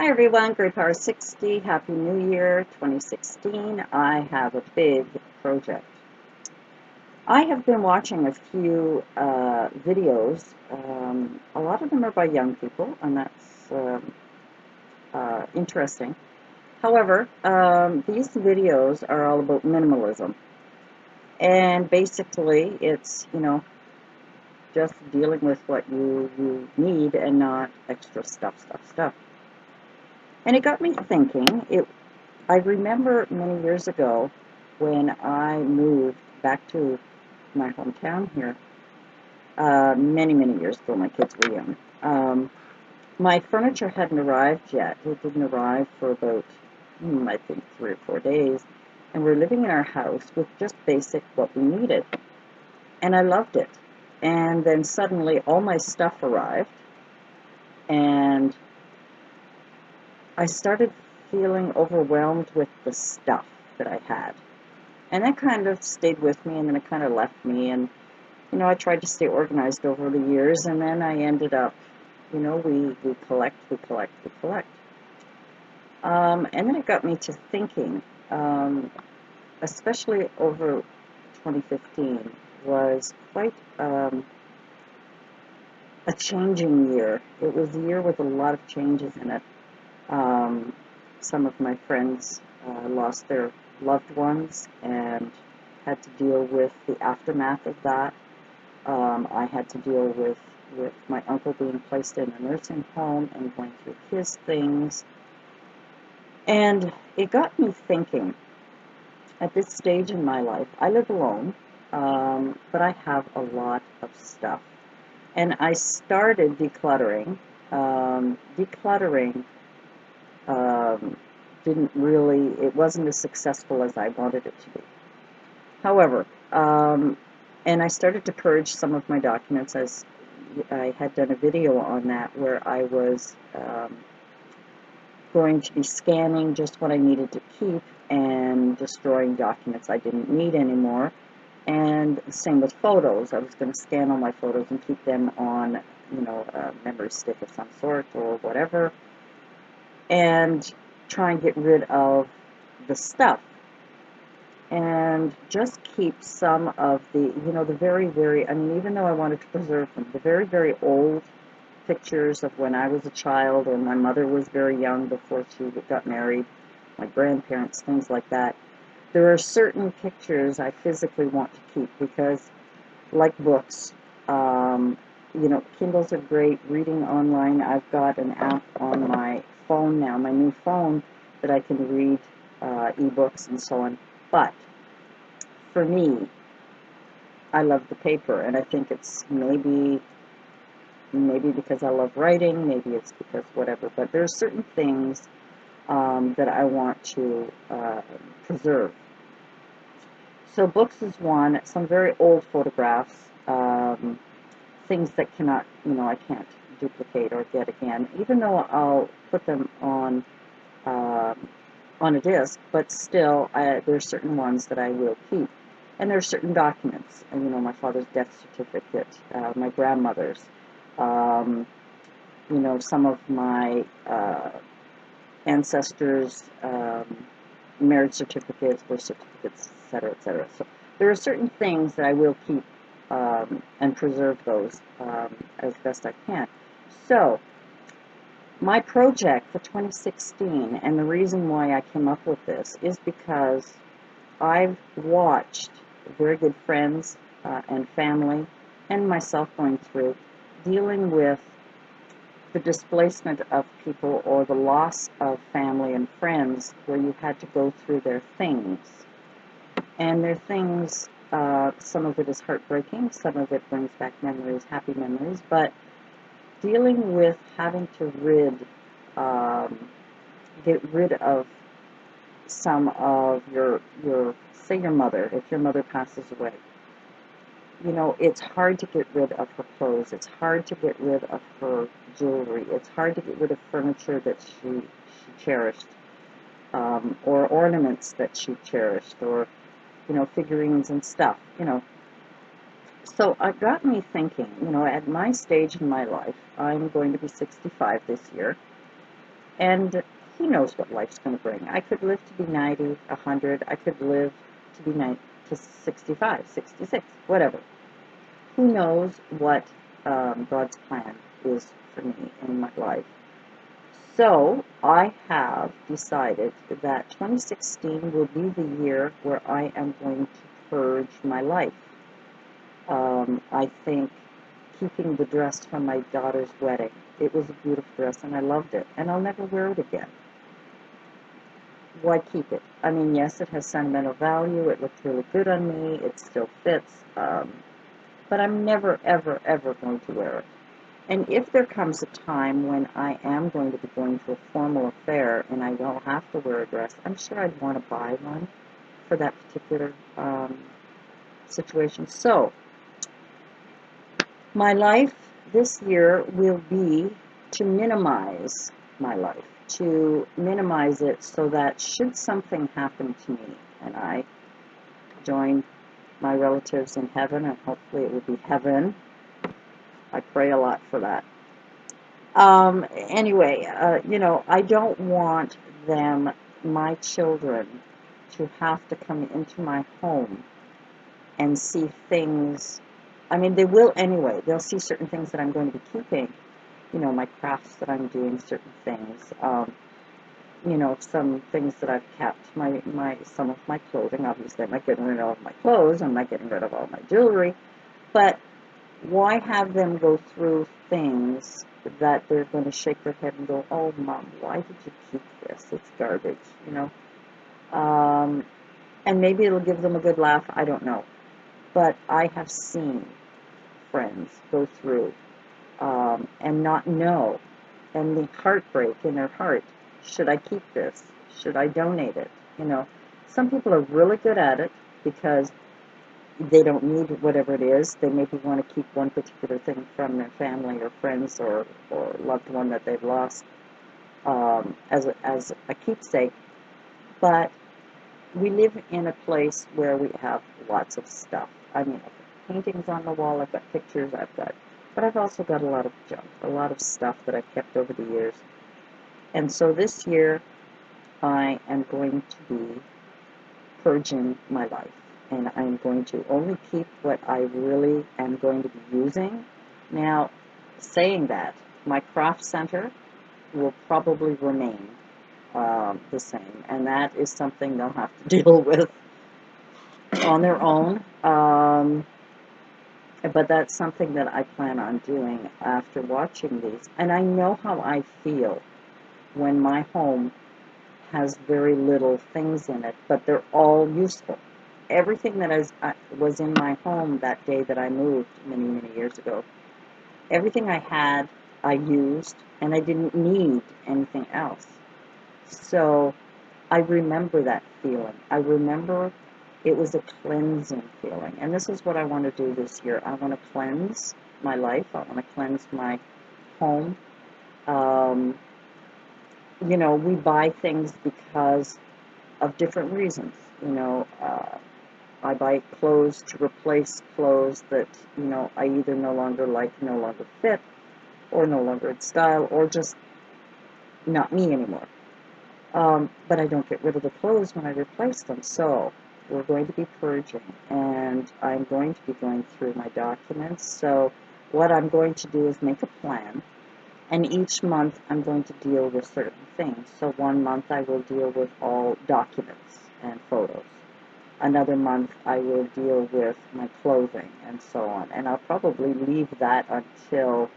Hi everyone, Great Power 60, Happy New Year 2016. I have a big project. I have been watching a few videos. A lot of them are by young people, and that's interesting. However, these videos are all about minimalism. And basically, it's, just dealing with what you need and not extra stuff. And it got me thinking. I remember many years ago when I moved back to my hometown here, many years ago, my kids were young. My furniture hadn't arrived yet. It didn't arrive for about, I think, 3 or 4 days. And we're living in our house with just basic what we needed. And I loved it. And then suddenly all my stuff arrived. And I started feeling overwhelmed with the stuff that I had. And that kind of stayed with me, and then it kind of left me. And, I tried to stay organized over the years, and then I ended up, we collect. And then it got me to thinking, especially over 2015, was quite a changing year. It was a year with a lot of changes in it. Some of my friends lost their loved ones and had to deal with the aftermath of that. I had to deal with my uncle being placed in a nursing home and going through his things. And it got me thinking, at this stage in my life, I live alone, but I have a lot of stuff. And I started decluttering. Decluttering it wasn't as successful as I wanted it to be. However, and I started to purge some of my documents, as I had done a video on that, where I was going to be scanning just what I needed to keep and destroying documents I didn't need anymore. And same with photos. I was going to scan all my photos and keep them on, a memory stick of some sort or whatever, and try and get rid of the stuff and just keep some of the very, even though I wanted to preserve them, the very old pictures of when I was a child or my mother was very young before she got married, my grandparents, things like that. There are certain pictures I physically want to keep because, like books, Kindles are great, reading online. I've got an app on my phone now, my new phone, that I can read ebooks and so on. But for me, I love the paper, and I think it's maybe because I love writing, maybe it's because whatever, but there are certain things that I want to preserve. So books is one, some very old photographs, things that cannot, I can't duplicate or get again, even though I'll put them on a disc, but still, there are certain ones that I will keep. And there are certain documents, my father's death certificate, my grandmother's, some of my ancestors' marriage certificates, birth certificates, etc. So there are certain things that I will keep and preserve those as best I can. So my project for 2016, and the reason why I came up with this, is because I've watched very good friends and family and myself going through dealing with the displacement of people or the loss of family and friends, where you had to go through their things. And their things, some of it is heartbreaking, some of it brings back memories, happy memories, but dealing with having to get rid of some of your say your mother, if your mother passes away, it's hard to get rid of her clothes, it's hard to get rid of her jewelry, it's hard to get rid of furniture that she cherished, or ornaments that she cherished, or figurines and stuff, So it got me thinking, at my stage in my life, I'm going to be 65 this year, And who knows what life's going to bring. I could live to be 90, 100. I could live to be 90, to 65, 66, whatever. Who knows what God's plan is for me in my life. So I have decided that 2016 will be the year where I am going to purge my life. I think keeping the dress from my daughter's wedding, it was a beautiful dress and I loved it, and I'll never wear it again. Why keep it? I mean, yes, it has sentimental value, it looked really good on me, it still fits, but I'm never, ever, ever going to wear it. And if there comes a time when I am going to be going to a formal affair and I will have to wear a dress, I'm sure I'd want to buy one for that particular situation. So, my life this year will be to minimize my life, to minimize it so that should something happen to me and I join my relatives in heaven, and hopefully it will be heaven. I pray a lot for that. Anyway, I don't want them, my children, to have to come into my home and see things. I mean, they will anyway. They'll see certain things that I'm going to be keeping, my crafts that I'm doing, certain things, some things that I've kept, some of my clothing. Obviously, I'm not getting rid of all of my clothes. I'm not getting rid of all my jewelry. But why have them go through things that they're going to shake their head and go, oh, Mom, why did you keep this? It's garbage, and maybe it'll give them a good laugh. I don't know. But I have seen friends go through and not know, and the heartbreak in their heart. Should I keep this? Should I donate it? Some people are really good at it because they don't need whatever it is. They maybe want to keep one particular thing from their family or friends or loved one that they've lost as a keepsake. But we live in a place where we have lots of stuff. I mean, I've got paintings on the wall, I've got pictures, but I've also got a lot of junk, a lot of stuff that I've kept over the years. And so this year, I am going to be purging my life. And I'm going to only keep what I really am going to be using. Now, saying that, my craft center will probably remain the same, and that is something they'll have to deal with on their own. But that's something that I plan on doing after watching these. And I know how I feel when my home has very little things in it, but they're all useful. Everything that was in my home that day that I moved many, many years ago, everything I had, I used, and I didn't need anything else. So I remember that feeling. I remember it was a cleansing feeling. And this is what I want to do this year. I want to cleanse my life. I want to cleanse my home. We buy things because of different reasons. I buy clothes to replace clothes that, I either no longer like, no longer fit, or no longer in style, or just not me anymore. But I don't get rid of the clothes when I replace them. So we're going to be purging, and I'm going to be going through my documents. So what I'm going to do is make a plan, and each month I'm going to deal with certain things. So one month I will deal with all documents and photos. Another month I will deal with my clothing and so on. And I'll probably leave that until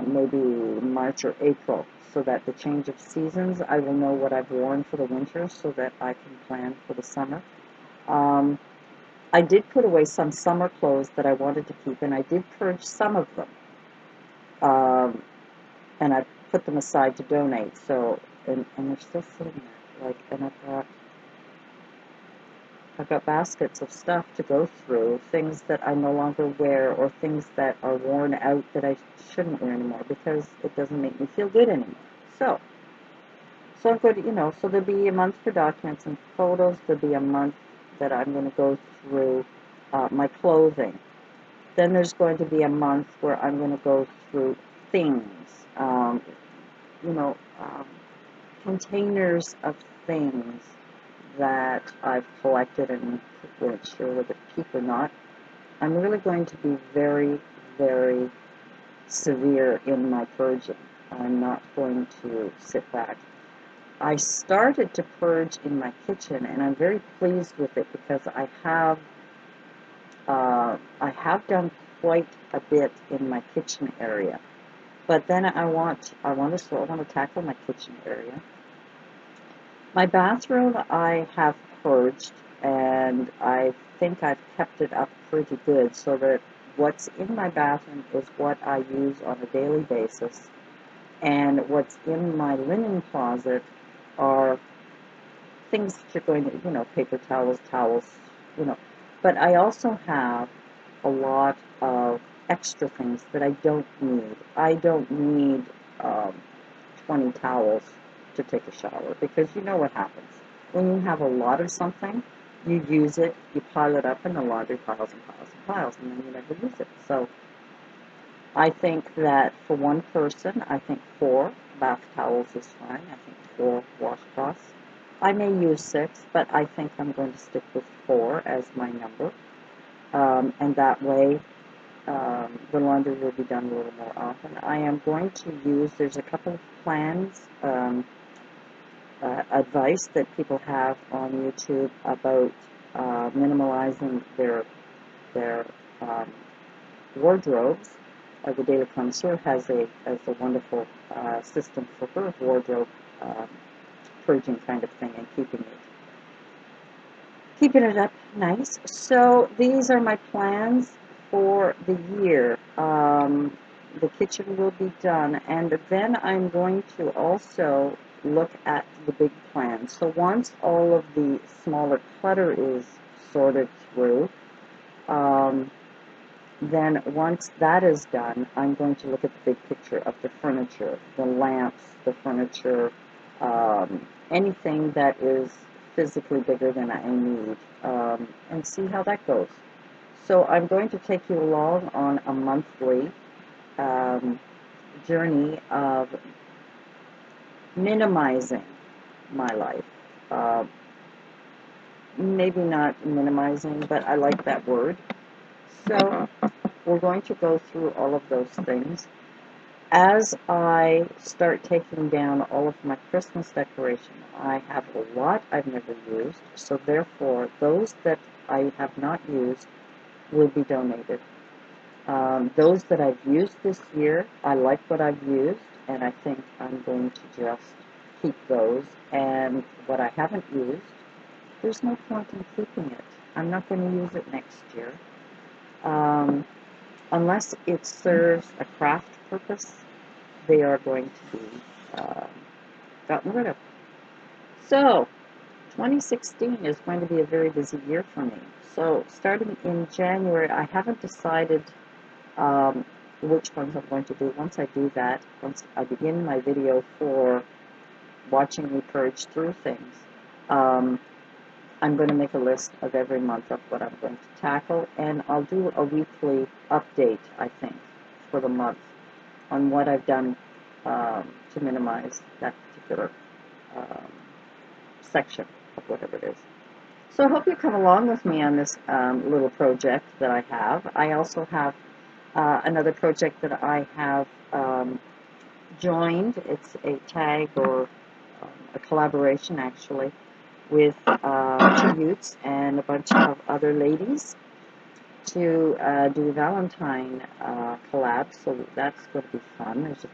maybe March or April, so that the change of seasons, I will know what I've worn for the winter so that I can plan for the summer. I did put away some summer clothes that I wanted to keep, and I did purge some of them. And I put them aside to donate. So, and they're still sitting there. And I've got baskets of stuff to go through, things that I no longer wear, or things that are worn out that I shouldn't wear anymore because it doesn't make me feel good anymore. So I'm going to, so there'll be a month for documents and photos. There'll be a month that I'm going to go through my clothing. Then there's going to be a month where I'm going to go through things, you know, containers of things that I've collected and weren't sure whether to keep or not. I'm really going to be very, very severe in my purging. I'm not going to sit back. I started to purge in my kitchen, and I'm very pleased with it because I have done quite a bit in my kitchen area. But then I want to tackle my kitchen area. My bathroom I have purged, and I think I've kept it up pretty good so that what's in my bathroom is what I use on a daily basis, and what's in my linen closet are things that you're going to, paper towels, you know. But I also have a lot of extra things that I don't need. I don't need um, 20 towels to take a shower because you know what happens. When you have a lot of something, you use it, you pile it up in the laundry piles and piles and piles, and then you never use it. So I think that for one person, I think 4 bath towels is fine. I think 4 washcloths. I may use 6, but I think I'm going to stick with 4 as my number. And that way, the laundry will be done a little more often. I am going to use, there's a couple of plans, advice that people have on YouTube about minimalizing their wardrobes. The Daily Connoisseur has a wonderful system for her wardrobe purging kind of thing and keeping it up nice. So these are my plans for the year. The kitchen will be done, and then I'm going to also look at the big plan. So once all of the smaller clutter is sorted through, then once that is done, I'm going to look at the big picture of the furniture, the lamps, the furniture, anything that is physically bigger than I need, and see how that goes. So I'm going to take you along on a monthly journey of minimizing my life. Uh, Maybe not minimizing, but I like that word. So we're going to go through all of those things. As I start taking down all of my Christmas decoration, I have a lot I've never used, so therefore those that I have not used will be donated. Those that I've used this year, I like what I've used, and I think I'm going to just keep those. And what I haven't used, there's no point in keeping it. I'm not going to use it next year. Unless it serves a craft purpose, they are going to be gotten rid of. So, 2016 is going to be a very busy year for me. So, starting in January, I haven't decided um, which ones I'm going to do. Once I do that, once I begin my video for watching me purge through things, I'm going to make a list of every month of what I'm going to tackle, and I'll do a weekly update, I think, for the month on what I've done to minimize that particular um, section of whatever it is. So I hope you come along with me on this little project that I have. I also have another project that I have joined. It's a tag or a collaboration, actually, with 2 youths and a bunch of other ladies to do a Valentine collab. So that's going to be fun. There's a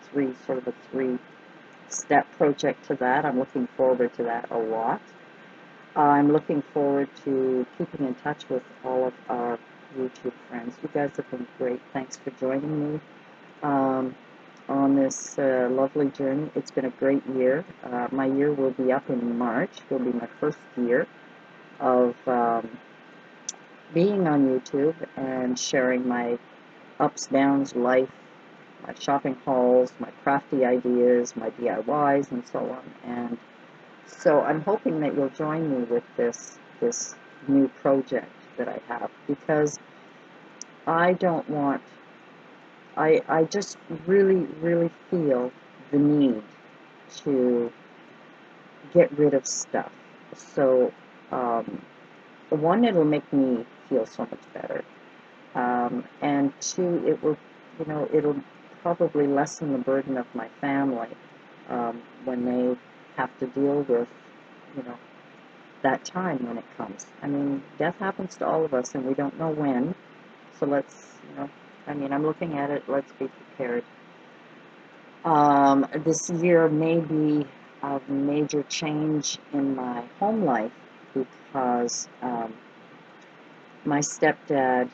three-step project to that. I'm looking forward to that a lot. I'm looking forward to keeping in touch with all of our YouTube friends. You guys have been great. Thanks for joining me on this lovely journey. It's been a great year. My year will be up in March. It will be my first year of being on YouTube and sharing my ups, downs, life, my shopping hauls, my crafty ideas, my DIYs, and so on. And so I'm hoping that you'll join me with this new project that I have, because I don't want, I just really, really feel the need. to get rid of stuff. So, one, it'll make me feel so much better. And two, it will, it'll probably lessen the burden of my family when they have to deal with, you know, that time when it comes. I mean, death happens to all of us, and we don't know when. So let's, I'm looking at it. Let's be prepared. This year may be a major change in my home life because my stepdad,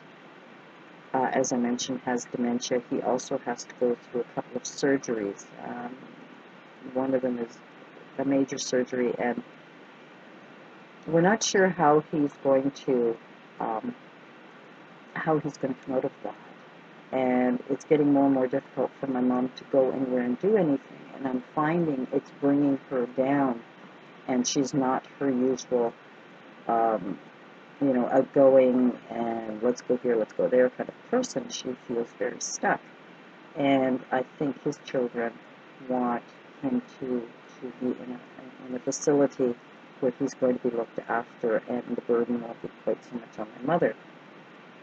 as I mentioned, has dementia. He also has to go through a couple of surgeries. One of them is a major surgery, and we're not sure how he's going to um, come out of that. And it's getting more and more difficult for my mom to go anywhere and do anything. And I'm finding it's bringing her down, and she's not her usual, outgoing and let's go here, let's go there kind of person. She feels very stuck. And I think his children want him to be in a facility where he's going to be looked after, and the burden won't be quite so much on my mother.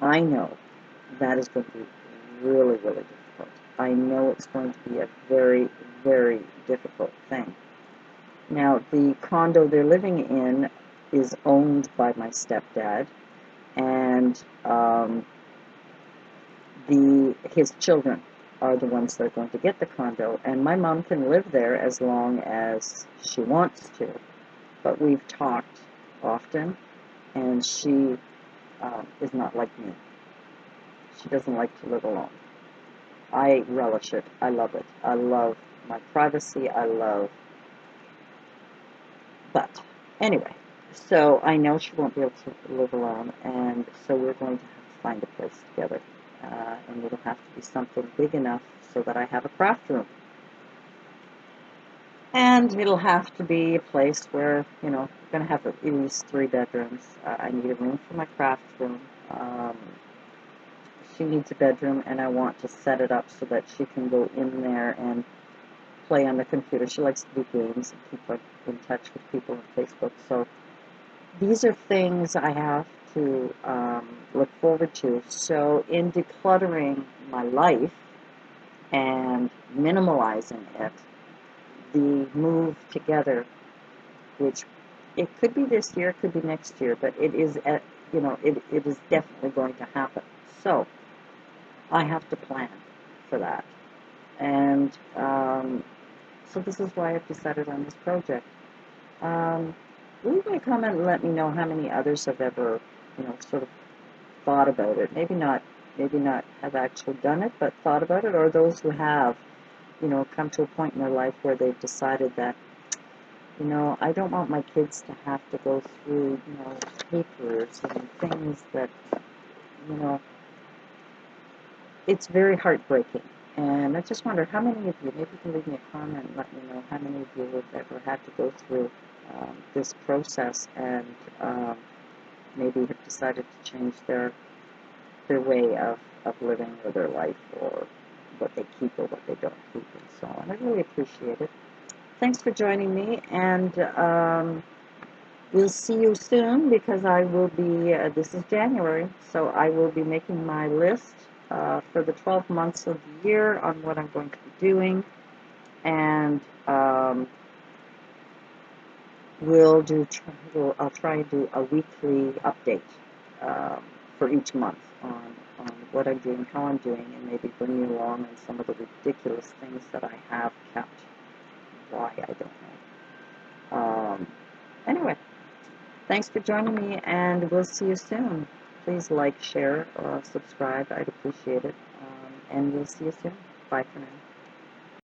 I know that is going to be really, really difficult. I know it's going to be a very, very difficult thing. Now, the condo they're living in is owned by my stepdad, and his children are the ones that are going to get the condo, and my mom can live there as long as she wants to. But we've talked often, and she is not like me. She doesn't like to live alone. I relish it. I love it. I love my privacy. But anyway, so I know she won't be able to live alone, and so we're going to have to find a place together. And it'll have to be something big enough so that I have a craft room. And it'll have to be a place where, we're going to have at least 3 bedrooms. I need a room for my craft room. She needs a bedroom, and I want to set it up so that she can go in there and play on the computer. She likes to do games and keep in touch with people on Facebook. So these are things I have to look forward to. So in decluttering my life and minimalizing it, the move together, which it could be this year, it could be next year, but it is it is definitely going to happen. So I have to plan for that. And so this is why I've decided on this project. Leave me a comment and let me know how many others have ever, sort of thought about it. Maybe not have actually done it, but thought about it, or those who have, come to a point in their life where they've decided that, I don't want my kids to have to go through, papers and things that, it's very heartbreaking. And I just wonder how many of you, maybe you can leave me a comment and let me know how many of you have ever had to go through this process and maybe have decided to change their way of living or their life, or what they keep or what they don't keep, and so on. I really appreciate it. Thanks for joining me, and we'll see you soon, because I will be, this is January, so I will be making my list for the 12 months of the year on what I'm going to be doing, and I'll try and do a weekly update for each month on what I'm doing, how I'm doing, and maybe bring you along on some of the ridiculous things that I have kept. Why, I don't know. Anyway, thanks for joining me, and we'll see you soon. Please like, share, or subscribe. I'd appreciate it. And we'll see you soon. Bye for now.